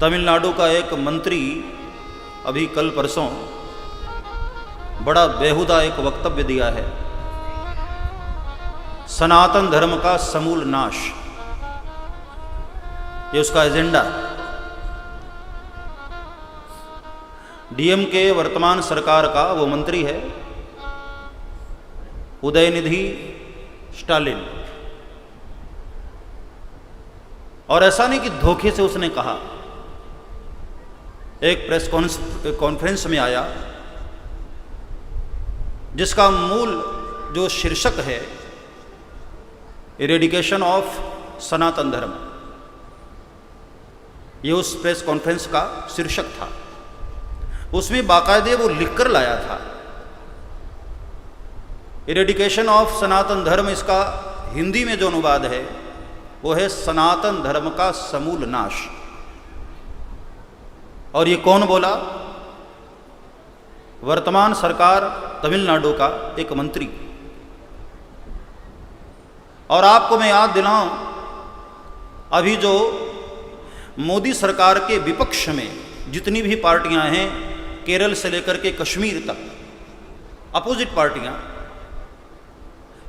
तमिलनाडु का एक मंत्री अभी कल परसों बड़ा बेहुदा एक वक्तव्य दिया है। सनातन धर्म का समूल नाश, ये उसका एजेंडा। डीएमके वर्तमान सरकार का वो मंत्री है उदयनिधि स्टालिन। और ऐसा नहीं कि धोखे से उसने कहा, एक प्रेस कॉन्फ्रेंस में आया जिसका मूल जो शीर्षक है इरेडिकेशन ऑफ सनातन धर्म, ये उस प्रेस कॉन्फ्रेंस का शीर्षक था। उसमें बाकायदे वो लिखकर लाया था इरेडिकेशन ऑफ सनातन धर्म। इसका हिंदी में जो अनुवाद है वो है सनातन धर्म का समूल नाश। और ये कौन बोला? वर्तमान सरकार तमिलनाडु का एक मंत्री। और आपको मैं याद दिलाऊं, अभी जो मोदी सरकार के विपक्ष में जितनी भी पार्टियां हैं, केरल से लेकर के कश्मीर तक, अपोजिट पार्टियां,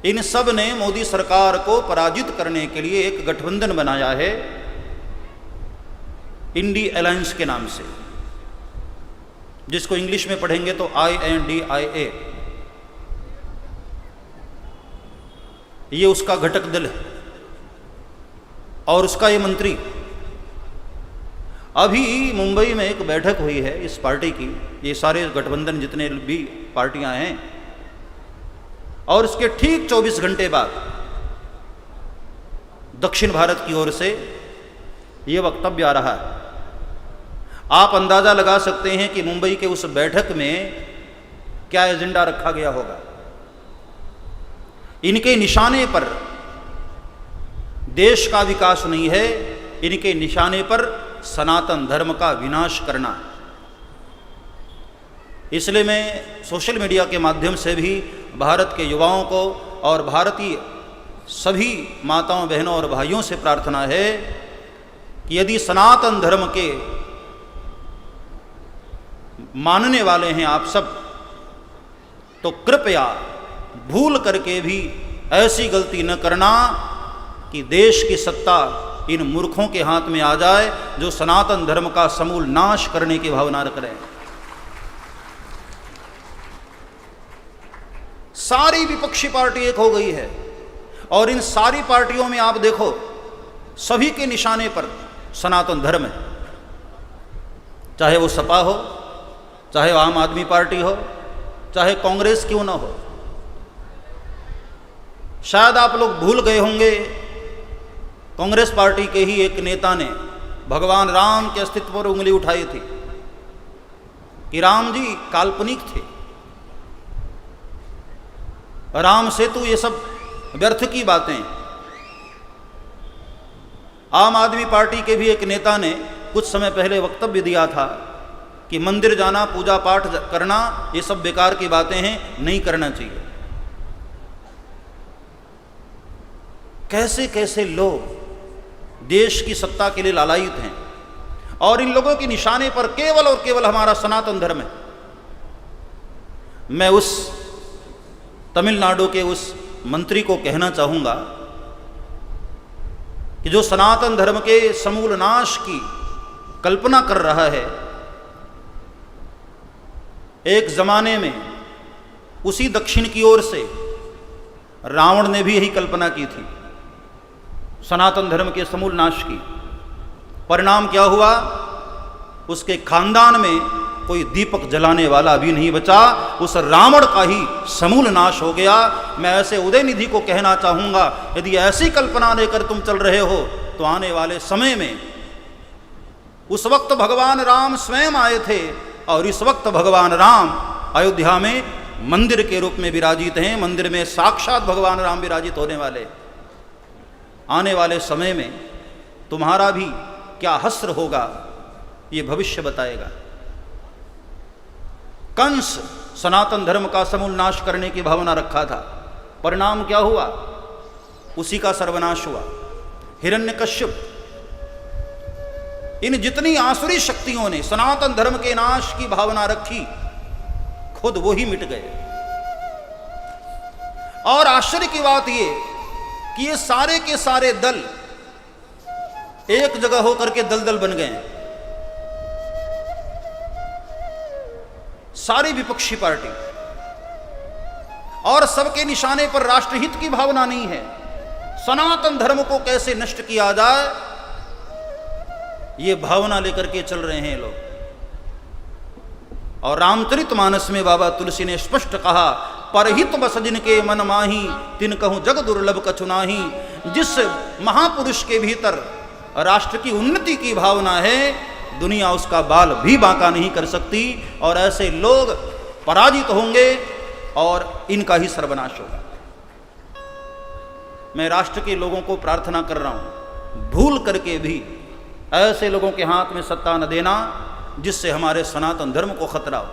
इन सब ने मोदी सरकार को पराजित करने के लिए एक गठबंधन बनाया है इंडी अलायंस के नाम से, जिसको इंग्लिश में पढ़ेंगे तो INDIA। ये उसका घटक दल है और उसका ये मंत्री। अभी मुंबई में एक बैठक हुई है इस पार्टी की, ये सारे गठबंधन जितने भी पार्टियां हैं, और इसके ठीक 24 घंटे बाद दक्षिण भारत की ओर से ये वक्तव्य आ रहा है। आप अंदाजा लगा सकते हैं कि मुंबई के उस बैठक में क्या एजेंडा रखा गया होगा। इनके निशाने पर देश का विकास नहीं है, इनके निशाने पर सनातन धर्म का विनाश करना। इसलिए मैं सोशल मीडिया के माध्यम से भी भारत के युवाओं को और भारतीय सभी माताओं, बहनों और भाइयों से प्रार्थना है कि यदि सनातन धर्म के मानने वाले हैं आप सब, तो कृपया भूल करके भी ऐसी गलती न करना कि देश की सत्ता इन मूर्खों के हाथ में आ जाए जो सनातन धर्म का समूल नाश करने की भावना रख रहे हैं। सारी विपक्षी पार्टी एक हो गई है और इन सारी पार्टियों में आप देखो, सभी के निशाने पर सनातन धर्म है। चाहे वो सपा हो, चाहे आम आदमी पार्टी हो, चाहे कांग्रेस क्यों ना हो। शायद आप लोग भूल गए होंगे, कांग्रेस पार्टी के ही एक नेता ने भगवान राम के अस्तित्व पर उंगली उठाई थी कि राम जी काल्पनिक थे, राम सेतु, ये सब व्यर्थ की बातें। आम आदमी पार्टी के भी एक नेता ने कुछ समय पहले वक्तव्य दिया था कि मंदिर जाना, पूजा पाठ करना, ये सब बेकार की बातें हैं, नहीं करना चाहिए। कैसे कैसे लोग देश की सत्ता के लिए लालायित हैं और इन लोगों के निशाने पर केवल और केवल हमारा सनातन धर्म है। मैं उस तमिलनाडु के उस मंत्री को कहना चाहूंगा कि जो सनातन धर्म के समूल नाश की कल्पना कर रहा है, एक जमाने में उसी दक्षिण की ओर से रावण ने भी यही कल्पना की थी, सनातन धर्म के समूल नाश की। परिणाम क्या हुआ? उसके खानदान में कोई दीपक जलाने वाला भी नहीं बचा, उस रावण का ही समूल नाश हो गया। मैं ऐसे उदयनिधि को कहना चाहूंगा, यदि ऐसी कल्पना लेकर तुम चल रहे हो तो आने वाले समय में, उस वक्त भगवान राम स्वयं आए थे और इस वक्त भगवान राम अयोध्या में मंदिर के रूप में विराजित हैं। मंदिर में साक्षात भगवान राम विराजित होने वाले। आने वाले समय में तुम्हारा भी क्या हश्र होगा, ये भविष्य बताएगा। कंस सनातन धर्म का समूल नाश करने की भावना रखा था, परिणाम क्या हुआ? उसी का सर्वनाश हुआ। हिरण्यकश्यप इन जितनी आसुरी शक्तियों ने सनातन धर्म के नाश की भावना रखी, खुद वो ही मिट गए। और आश्चर्य की बात ये कि ये सारे के सारे दल एक जगह होकर के दलदल बन गए। सारी विपक्षी पार्टी, और सबके निशाने पर राष्ट्रहित की भावना नहीं है। सनातन धर्म को कैसे नष्ट किया जाए, ये भावना लेकर के चल रहे हैं लोग। और रामचरितमानस में बाबा तुलसी ने स्पष्ट कहा, परहित बस जिनके मन माही, तिन कहूं जग दुर्लभ कछु नाही। जिस महापुरुष के भीतर राष्ट्र की उन्नति की भावना है, दुनिया उसका बाल भी बांका नहीं कर सकती। और ऐसे लोग पराजित होंगे और इनका ही सर्वनाश होगा। मैं राष्ट्र के लोगों को प्रार्थना कर रहा हूं, भूल करके भी ऐसे लोगों के हाथ में सत्ता न देना जिससे हमारे सनातन धर्म को खतरा हो।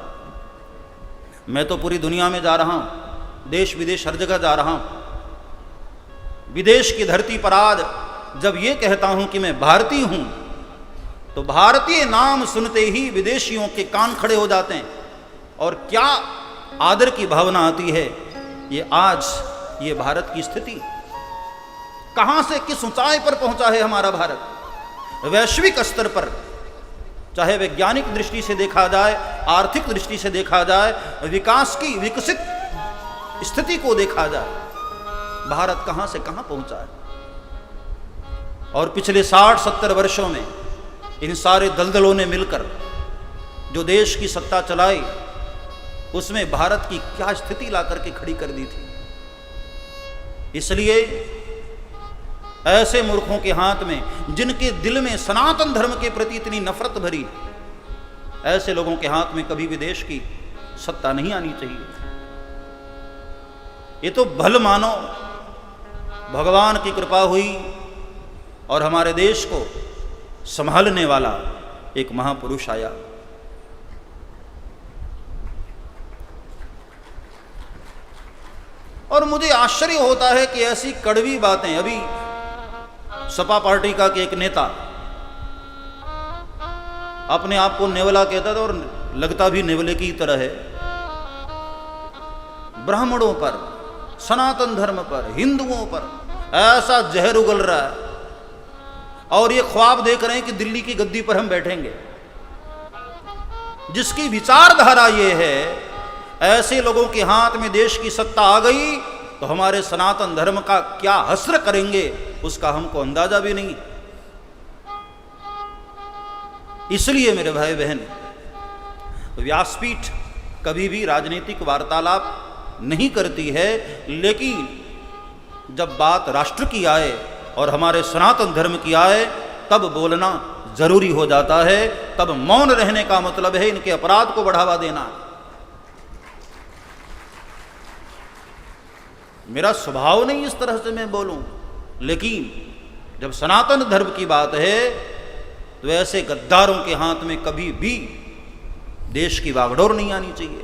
मैं तो पूरी दुनिया में जा रहा हूं, देश विदेश हर जगह जा रहा हूं। विदेश की धरती पर आज जब ये कहता हूं कि मैं भारतीय हूं, तो भारतीय नाम सुनते ही विदेशियों के कान खड़े हो जाते हैं। और क्या आदर की भावना आती है। ये आज ये भारत की स्थिति कहां से किस ऊंचाई पर पहुंचा है हमारा भारत। वैश्विक स्तर पर, चाहे वैज्ञानिक दृष्टि से देखा जाए, आर्थिक दृष्टि से देखा जाए, विकास की विकसित स्थिति को देखा जाए, भारत कहां से कहां पहुंचा है। और पिछले 60-70 वर्षों में इन सारे दलदलों ने मिलकर जो देश की सत्ता चलाई, उसमें भारत की क्या स्थिति ला करके खड़ी कर दी थी। इसलिए ऐसे मूर्खों के हाथ में, जिनके दिल में सनातन धर्म के प्रति इतनी नफरत भरी, ऐसे लोगों के हाथ में कभी भी देश की सत्ता नहीं आनी चाहिए। ये तो भल मानो भगवान की कृपा हुई और हमारे देश को संभालने वाला एक महापुरुष आया। और मुझे आश्चर्य होता है कि ऐसी कड़वी बातें, अभी सपा पार्टी का एक नेता अपने आप को नेवला कहता था और लगता भी नेवले की तरह है, ब्राह्मणों पर, सनातन धर्म पर, हिंदुओं पर ऐसा जहर उगल रहा है। और ये ख्वाब देख रहे हैं कि दिल्ली की गद्दी पर हम बैठेंगे। जिसकी विचारधारा ये है, ऐसे लोगों के हाथ में देश की सत्ता आ गई तो हमारे सनातन धर्म का क्या हस्र करेंगे, उसका हमको अंदाजा भी नहीं। इसलिए मेरे भाई बहन, व्यासपीठ कभी भी राजनीतिक वार्तालाप नहीं करती है, लेकिन जब बात राष्ट्र की आए और हमारे सनातन धर्म की आए, तब बोलना जरूरी हो जाता है। तब मौन रहने का मतलब है इनके अपराध को बढ़ावा देना। मेरा स्वभाव नहीं इस तरह से मैं बोलूं, लेकिन जब सनातन धर्म की बात है तो ऐसे गद्दारों के हाथ में कभी भी देश की बागडोर नहीं आनी चाहिए।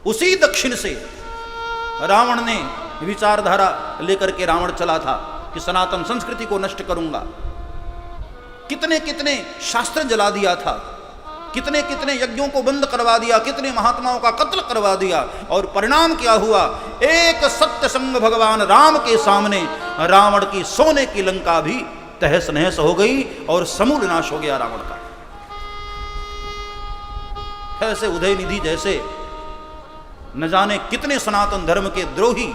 उसी दक्षिण से रावण ने विचारधारा लेकर के रावण चला था कि सनातन संस्कृति को नष्ट करूंगा। कितने कितने शास्त्र जला दिया था, कितने कितने यज्ञों को बंद करवा दिया, कितने महात्माओं का कत्ल करवा दिया। और परिणाम क्या हुआ? एक सत्य संग भगवान राम के सामने रावण की सोने की लंका भी तहस नहस हो गई और समूल नाश हो गया रावण का। ऐसे उदयनिधि जैसे न जाने कितने सनातन धर्म के द्रोही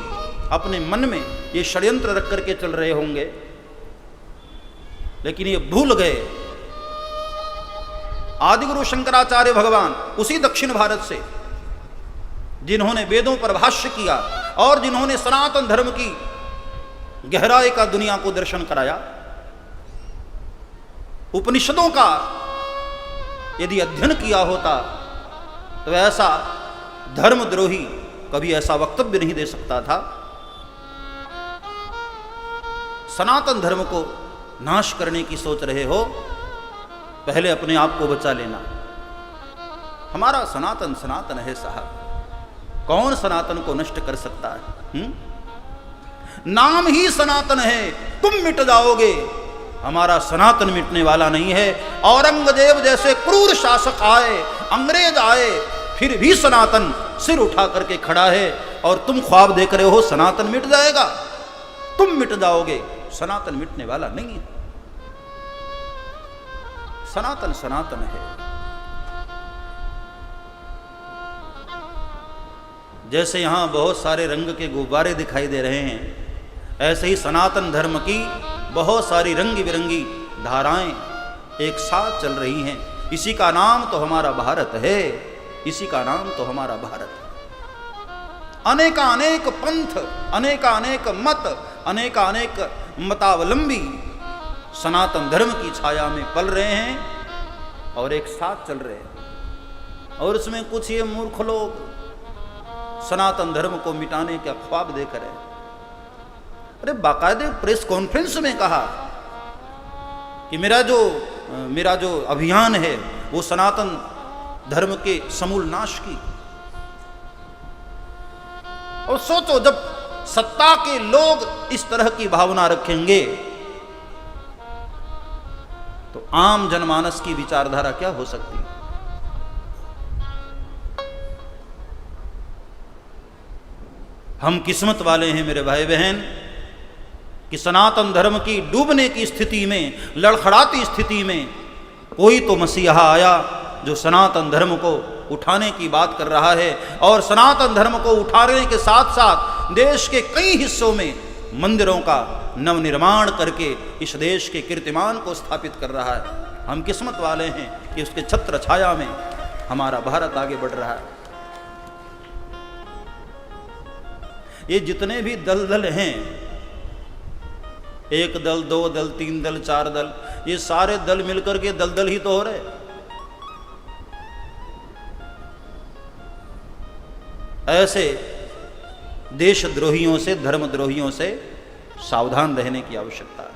अपने मन में ये षड्यंत्र रख करके चल रहे होंगे, लेकिन ये भूल गए आदिगुरु शंकराचार्य भगवान, उसी दक्षिण भारत से, जिन्होंने वेदों पर भाष्य किया और जिन्होंने सनातन धर्म की गहराई का दुनिया को दर्शन कराया। उपनिषदों का यदि अध्ययन किया होता तो ऐसा धर्मद्रोही कभी ऐसा वक्तव्य नहीं दे सकता था। सनातन धर्म को नाश करने की सोच रहे हो, पहले अपने आप को बचा लेना। हमारा सनातन सनातन है साहब, कौन सनातन को नष्ट कर सकता है? नाम ही सनातन है, तुम मिट जाओगे हमारा सनातन मिटने वाला नहीं है। औरंगजेब जैसे क्रूर शासक आए, अंग्रेज आए, फिर भी सनातन सिर उठा करके खड़ा है। और तुम ख्वाब देख रहे हो सनातन मिट जाएगा, तुम मिट जाओगे। सनातन मिटने वाला नहीं है। सनातन सनातन है। जैसे यहां बहुत सारे रंग के गुब्बारे दिखाई दे रहे हैं, ऐसे ही सनातन धर्म की बहुत सारी रंग बिरंगी धाराएं एक साथ चल रही हैं। इसी का नाम तो हमारा भारत है, इसी का नाम तो हमारा भारत है। अनेकानेक पंथ, अनेकानेक मत, अनेकानेक मतावलंबी सनातन धर्म की छाया में पल रहे हैं और एक साथ चल रहे हैं। और इसमें कुछ ये मूर्ख लोग सनातन धर्म को मिटाने का ख्वाब देकर है। अरे बाकायदे प्रेस कॉन्फ्रेंस में कहा कि मेरा जो अभियान है वो सनातन धर्म के समूल नाश की। और सोचो, जब सत्ता के लोग इस तरह की भावना रखेंगे तो आम जनमानस की विचारधारा क्या हो सकती है। हम किस्मत वाले हैं मेरे भाई बहन कि सनातन धर्म की डूबने की स्थिति में, लड़खड़ाती स्थिति में कोई तो मसीहा आया जो सनातन धर्म को उठाने की बात कर रहा है। और सनातन धर्म को उठाने के साथ साथ देश के कई हिस्सों में मंदिरों का नवनिर्माण करके इस देश के कीर्तिमान को स्थापित कर रहा है। हम किस्मत वाले हैं कि उसके छत्र छाया में हमारा भारत आगे बढ़ रहा है। ये जितने भी दल हैं, एक दल, दो दल, तीन दल, चार दल, ये सारे दल मिलकर के दलदल ही तो हो रहे। ऐसे देशद्रोहियों से, धर्मद्रोहियों से सावधान रहने की आवश्यकता है।